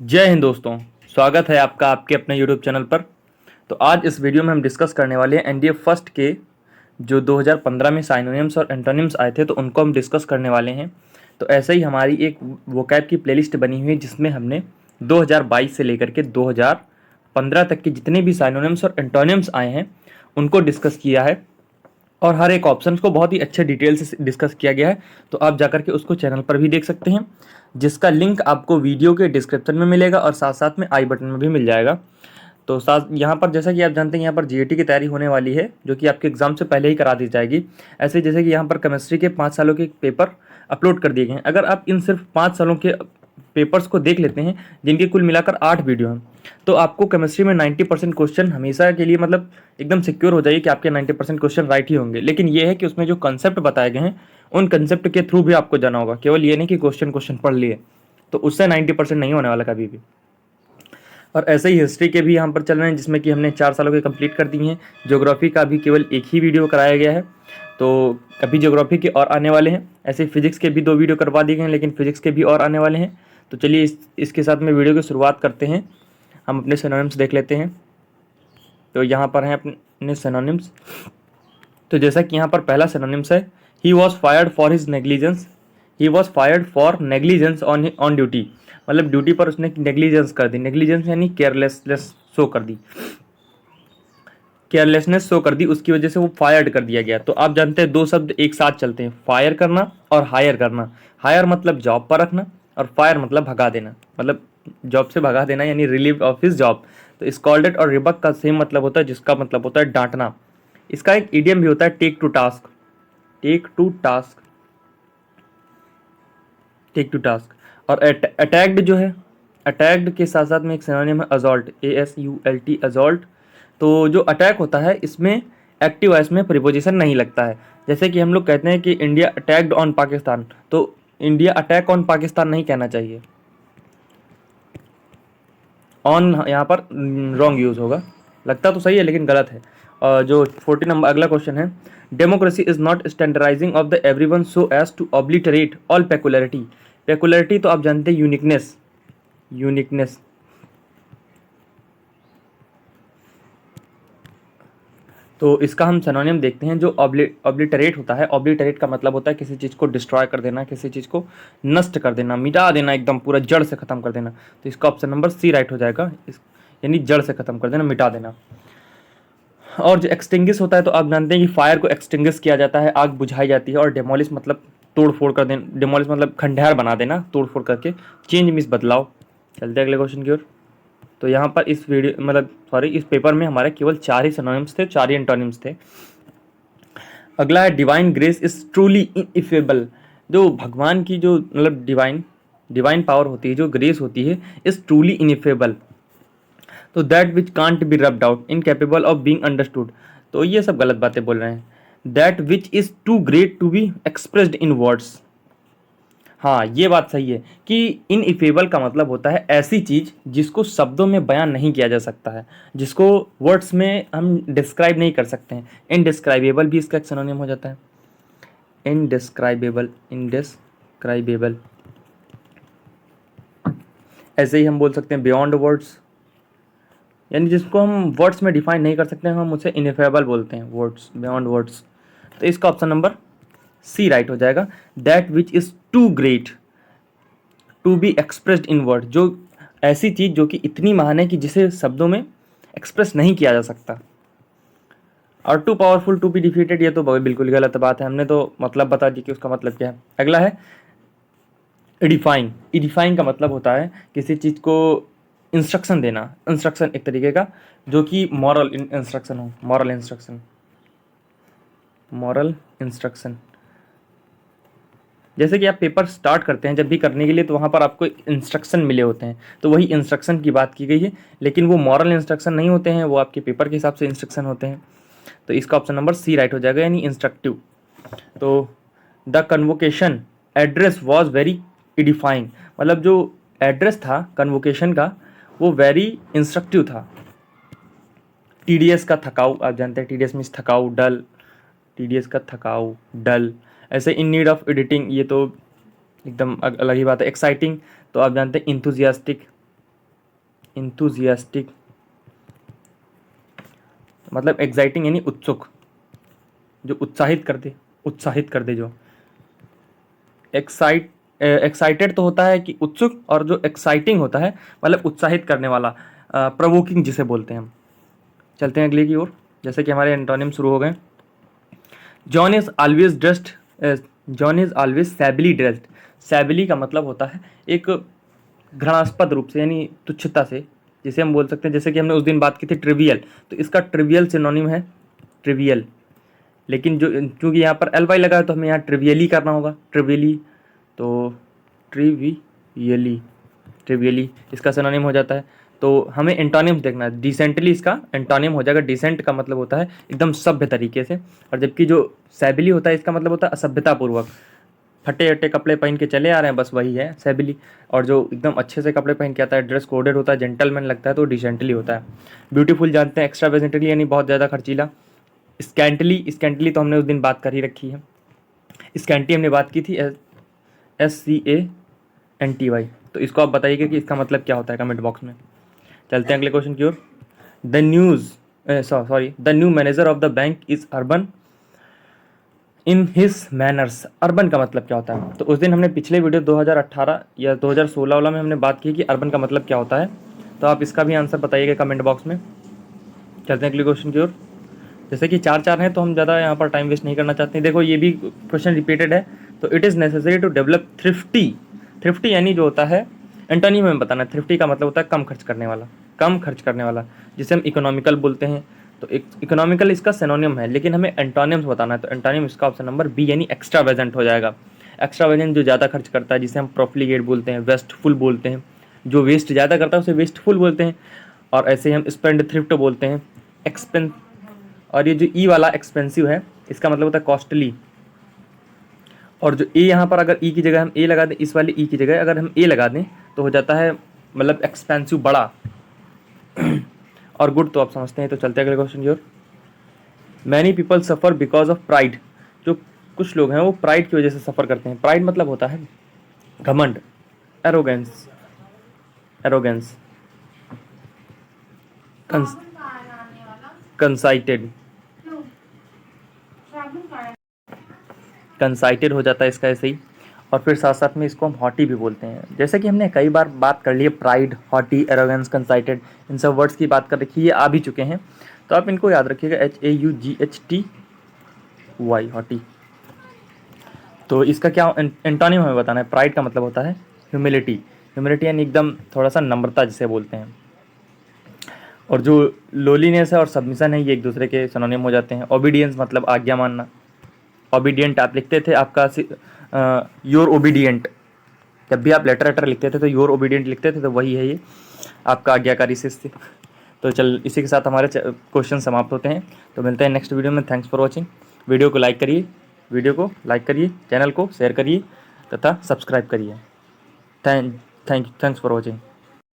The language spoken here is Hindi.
जय हिंद दोस्तों। स्वागत है आपका आपके अपने यूट्यूब चैनल पर। तो आज इस वीडियो में हम डिस्कस करने वाले हैं एनडीए फर्स्ट के जो 2015 में साइनोनिम्स और एंटोनिम्स आए थे, तो उनको हम डिस्कस करने वाले हैं। तो ऐसे ही हमारी एक वोकैब की प्लेलिस्ट बनी हुई है जिसमें हमने 2022 से लेकर के 2015 तक के जितने भी साइनोनिम्स और एंटोनिम्स आए हैं उनको डिस्कस किया है और हर एक ऑप्शन को बहुत ही अच्छे डिटेल से डिस्कस किया गया है। तो आप जाकर के उसको चैनल पर भी देख सकते हैं, जिसका लिंक आपको वीडियो के डिस्क्रिप्शन में मिलेगा और साथ साथ में आई बटन में भी मिल जाएगा। तो साथ यहाँ पर जैसा कि आप जानते हैं यहाँ पर जीएटी की तैयारी होने वाली है जो कि आपके एग्जाम से पहले ही करा दी जाएगी। ऐसे जैसे कि यहाँ पर केमिस्ट्री के 5 सालों के पेपर अपलोड कर दिए गए हैं। अगर आप इन सिर्फ 5 सालों के पेपर्स को देख लेते हैं जिनके कुल मिलाकर 8 वीडियो हैं, तो आपको केमिस्ट्री में 90% क्वेश्चन हमेशा के लिए मतलब एकदम सिक्योर हो जाइए कि आपके 90% क्वेश्चन राइट ही होंगे। लेकिन ये है कि उसमें जो कंसेप्ट बताए गए हैं उन कंसेप्ट के थ्रू भी आपको जाना होगा, केवल ये नहीं कि क्वेश्चन क्वेश्चन पढ़ लिए, तो उससे 90% नहीं होने वाला कभी भी। और ऐसे ही हिस्ट्री के भी यहाँ पर चल रहे हैं जिसमें कि हमने 4 सालों के कंप्लीट कर दिए हैं। ज्योग्राफी का भी केवल एक ही वीडियो कराया गया है, तो अभी ज्योग्राफी के और आने वाले हैं। ऐसे फिजिक्स के भी 2 वीडियो करवा दिए गए हैं, लेकिन फिजिक्स के भी और आने वाले हैं। तो चलिए इसके साथ में वीडियो की शुरुआत करते हैं। हम अपने सिनोनिम्स देख लेते हैं। तो यहाँ पर हैं अपने सिनोनिम्स। तो जैसा कि यहाँ पर पहला सिनोनिम्स है, he was fired for his negligence. He was fired for negligence on duty, मतलब ड्यूटी पर उसने नेग्लिजेंस कर दी। नेग्लिजेंस यानी केयरलेसनेस शो कर दी, केयरलेसनेस शो कर दी, उसकी वजह से वो फायर्ड कर दिया गया। तो आप जानते हैं 2 शब्द एक साथ चलते हैं, फायर करना और हायर करना। हायर मतलब जॉब पर रखना और फायर मतलब भगा देना, मतलब जॉब से भगा देना यानी रिलीव ऑफ हिज जॉब। तो स्कॉल्डेड और रिबक का सेम मतलब होता है, जिसका मतलब होता है डांटना। इसका एक इडियम भी होता है, take to task. Take to task, take to task. और अटैक्ड जो है, अटैक्ड के साथ साथ में एक सिनोनिम है असॉल्ट, ASULT, असॉल्ट। तो जो अटैक होता है इसमें एक्टिव वॉइस में प्रीपोजिशन नहीं लगता है। जैसे कि हम लोग कहते हैं कि इंडिया अटैक्ड ऑन पाकिस्तान, तो इंडिया अटैक ऑन पाकिस्तान नहीं कहना चाहिए, ऑन यहाँ पर रॉन्ग यूज होगा। लगता तो सही है लेकिन गलत है। और जो 40 नंबर अगला क्वेश्चन है, democracy is not standardising of the everyone so as to obliterate all peculiarity. Peculiarity तो आप जानते हैं यूनिकनेस, यूनिकनेस। तो इसका हम सिनोनिम देखते हैं, जो ऑब्लिटरेट होता है। ऑब्लिटरेट का मतलब होता है किसी चीज़ को डिस्ट्रॉय कर देना, किसी चीज़ को नष्ट कर देना, मिटा देना, एकदम पूरा जड़ से ख़त्म कर देना। तो इसका ऑप्शन नंबर सी राइट हो जाएगा, यानी जड़ से ख़त्म कर देना, मिटा देना। और जो एक्सटिंग्विश होता है, तो आप जानते हैं कि फायर को एक्सटिंग्विश किया जाता है, आग बुझाई जाती है। और डेमोलिश मतलब तोड़ फोड़ कर देना, डेमोलिश मतलब खंडहर बना देना, तोड़ फोड़ करके। चेंज मीन्स बदलाव। चलते हैं अगले क्वेश्चन की ओर। तो यहाँ पर इस वीडियो मतलब सॉरी इस पेपर में हमारे केवल 4 ही सिनोनिम्स थे, 4 ही एंटोनिम्स थे। अगला है, डिवाइन ग्रेस इज ट्रूली इनइफेबल। जो भगवान की जो मतलब डिवाइन पावर होती है, जो ग्रेस होती है, इज ट्रूली इनइफेबल। तो that which can't be rubbed out, incapable of being understood. तो ये सब गलत बातें बोल रहे हैं। That which is too great to be expressed in words. हाँ, ये बात सही है कि इनइफेबल का मतलब होता है ऐसी चीज जिसको शब्दों में बयान नहीं किया जा सकता है, जिसको वर्ड्स में हम डिस्क्राइब नहीं कर सकते हैं। इनडिस्क्राइबेबल भी इसका एक सिनोनिम हो जाता है, इनडिस्क्राइबेबल, इनडिस्क्राइबेबल। ऐसे ही हम बोल सकते हैं बियॉन्ड वर्ड्स, यानी जिसको हम वर्ड्स में डिफाइन नहीं कर सकते हैं, हम उसे इनफेबल बोलते हैं, वर्ड्स, बियॉन्ड वर्ड्स। तो इसका ऑप्शन नंबर सी राइट हो जाएगा, that which is too great to be expressed in word. जो ऐसी चीज जो कि इतनी महान है कि जिसे शब्दों में एक्सप्रेस नहीं किया जा सकता। और too powerful to be defeated, ये तो बिल्कुल गलत बात है, हमने तो मतलब बता दी कि उसका मतलब क्या है। अगला है इडिफाइंग। इडिफाइंग का मतलब होता है किसी चीज़ को इंस्ट्रक्शन देना, इंस्ट्रक्शन एक तरीके का, जो कि मॉरल इंस्ट्रक्शन हो, मॉरल इंस्ट्रक्शन, मॉरल इंस्ट्रक्शन। जैसे कि आप पेपर स्टार्ट करते हैं जब भी करने के लिए, तो वहाँ पर आपको इंस्ट्रक्शन मिले होते हैं, तो वही इंस्ट्रक्शन की बात की गई है। लेकिन वो मॉरल इंस्ट्रक्शन नहीं होते हैं, वो आपके पेपर के हिसाब से इंस्ट्रक्शन होते हैं। तो इसका ऑप्शन नंबर सी राइट हो जाएगा, यानी इंस्ट्रक्टिव। तो the convocation address was very edifying, मतलब जो एड्रेस था कन्वोकेशन का वो वेरी इंस्ट्रक्टिव था। टीडीएस का थकाऊ, आप जानते हैं टीडीएस मीन्स थकाऊ, डल, टीडीएस का थकाऊ, डल। ऐसे इन नीड ऑफ एडिटिंग, ये तो एकदम अलग ही बात है। एक्साइटिंग, तो आप जानते हैं इंथुजियास्टिक। इंथुजियास्टिक मतलब एक्साइटिंग यानी उत्सुक, जो उत्साहित कर दे जो। एक्साइटेड तो होता है कि उत्सुक, और जो एक्साइटिंग होता है मतलब उत्साहित करने वाला, प्रोवोकिंग जिसे बोलते हैं हम। चलते हैं अगले की ओर, जैसे कि हमारे एंटोनिम शुरू हो गए। John is always dressed, John is always shabbily dressed. Shabbily का मतलब होता है एक घृणास्पद रूप से यानी तुच्छता से, जिसे हम बोल सकते हैं, जैसे कि हमने उस दिन बात की थी ट्रिवियल, तो इसका ट्रिवियल सिनोनिम है ट्रिवियल। लेकिन जो क्योंकि यहाँ पर एल वाई लगा है तो हमें यहाँ ट्रिवियली करना होगा, ट्रिवियली। तो ट्रिवियली, ट्रिवियली इसका सिनोनिम हो जाता है। तो हमें एंटोनिम्स देखना है। डिसेंटली इसका एंटोनिम हो जाएगा। डिसेंट का मतलब होता है एकदम सभ्य तरीके से, और जबकि जो सैबिली होता है इसका मतलब होता है असभ्यतापूर्वक, फटे अटे कपड़े पहन के चले आ रहे हैं, बस वही है सैबिली। और जो एकदम अच्छे से कपड़े पहन के आता है, ड्रेस कोडेड होता है, जेंटलमैन लगता है, तो डिसेंटली होता है। ब्यूटीफुल जानते हैं, एक्स्ट्रावेजेंटली यानी बहुत ज़्यादा खर्चीला। स्कैंटली, स्कैंटली तो हमने उस दिन बात कर ही रखी है। स्कैंटी हमने बात की थी, SCANTY। तो इसको आप बताइएगा कि इसका मतलब क्या होता है कमेंट बॉक्स में। चलते हैं अगले क्वेश्चन की ओर। The new manager of the bank is urban in his manners. Urban का मतलब क्या होता है? तो उस दिन हमने पिछले वीडियो 2018 या 2016 वाला में हमने बात की कि अर्बन का मतलब क्या होता है। तो आप इसका भी आंसर बताइएगा कमेंट बॉक्स में। चलते हैं अगले क्वेश्चन की ओर। जैसे कि 4-4 हैं तो हम ज़्यादा यहाँ पर टाइम वेस्ट नहीं करना चाहते हैं। देखो ये भी क्वेश्चन रिपीटेड है। तो it is necessary to develop thrifty. Thrifty यानी जो होता है एंटोनिम में बताना है। थ्रिफ्टी का मतलब होता है कम खर्च करने वाला, कम खर्च करने वाला, जिसे हम इकोनॉमिकल बोलते हैं। तो इकोनॉमिकल इसका सिनोनिम है, लेकिन हमें एंटोनिम्स बताना है। तो एंटोनिम इसका ऑप्शन नंबर बी यानी एक्स्ट्रावेजेंट हो जाएगा। एक्स्ट्रावेजेंट जो ज़्यादा खर्च करता है, जिसे हम प्रोफ्लिगेट बोलते हैं, वेस्टफुल बोलते हैं। जो वेस्ट ज़्यादा करता है उसे वेस्टफुल बोलते हैं, और ऐसे हम स्पेंड थ्रिफ्ट बोलते हैं, एक्सपेंस। और ये जो ई वाला एक्सपेंसिव है, इसका मतलब होता है कॉस्टली। और जो ए यहाँ पर अगर ई की जगह हम ए लगा दें, इस वाली ई की जगह अगर हम ए लगा दें तो हो जाता है मतलब एक्सपेंसिव, बड़ा। और गुड तो आप समझते हैं। तो चलते हैं अगले क्वेश्चन की ओर। Many people suffer because of pride. जो कुछ लोग हैं वो प्राइड की वजह से सफ़र करते हैं। प्राइड मतलब होता है घमंड, एरोगेंस, एरोगेंस, कंसाइटेड, कंसाइटेड हो जाता है इसका ऐसे ही। और फिर साथ साथ में इसको हम हॉटी भी बोलते हैं। जैसे कि हमने कई बार बात कर ली है, प्राइड, हॉटी, एरोगेंस, कंसाइटेड, इन सब वर्ड्स की बात कर रखी है, ये आ भी चुके हैं। तो आप इनको याद रखिएगा, HAUGHTY, हॉटी। तो इसका क्या एंटोनिम हमें बताना है। प्राइड का मतलब होता है ह्यूमिलिटी। ह्यूमिलिटी यानी एकदम थोड़ा सा नम्रता जिसे बोलते हैं। और जो लोलीनेस है और सबमिशन है, ये एक दूसरे के सिनोनिम हो जाते हैं। ओबीडियंस मतलब आज्ञा मानना। ओबीडियंट आप लिखते थे, आपका योर ओबीडियंट। जब भी आप लेटर लिखते थे तो योर ओबीडियंट लिखते थे, तो वही है ये आपका आज्ञाकारी शिष्य। तो चल, इसी के साथ हमारे क्वेश्चन समाप्त होते हैं। तो मिलते हैं नेक्स्ट वीडियो में। Thanks for watching. वीडियो को लाइक करिए, चैनल को शेयर करिए तथा सब्सक्राइब करिए। Thanks for watching.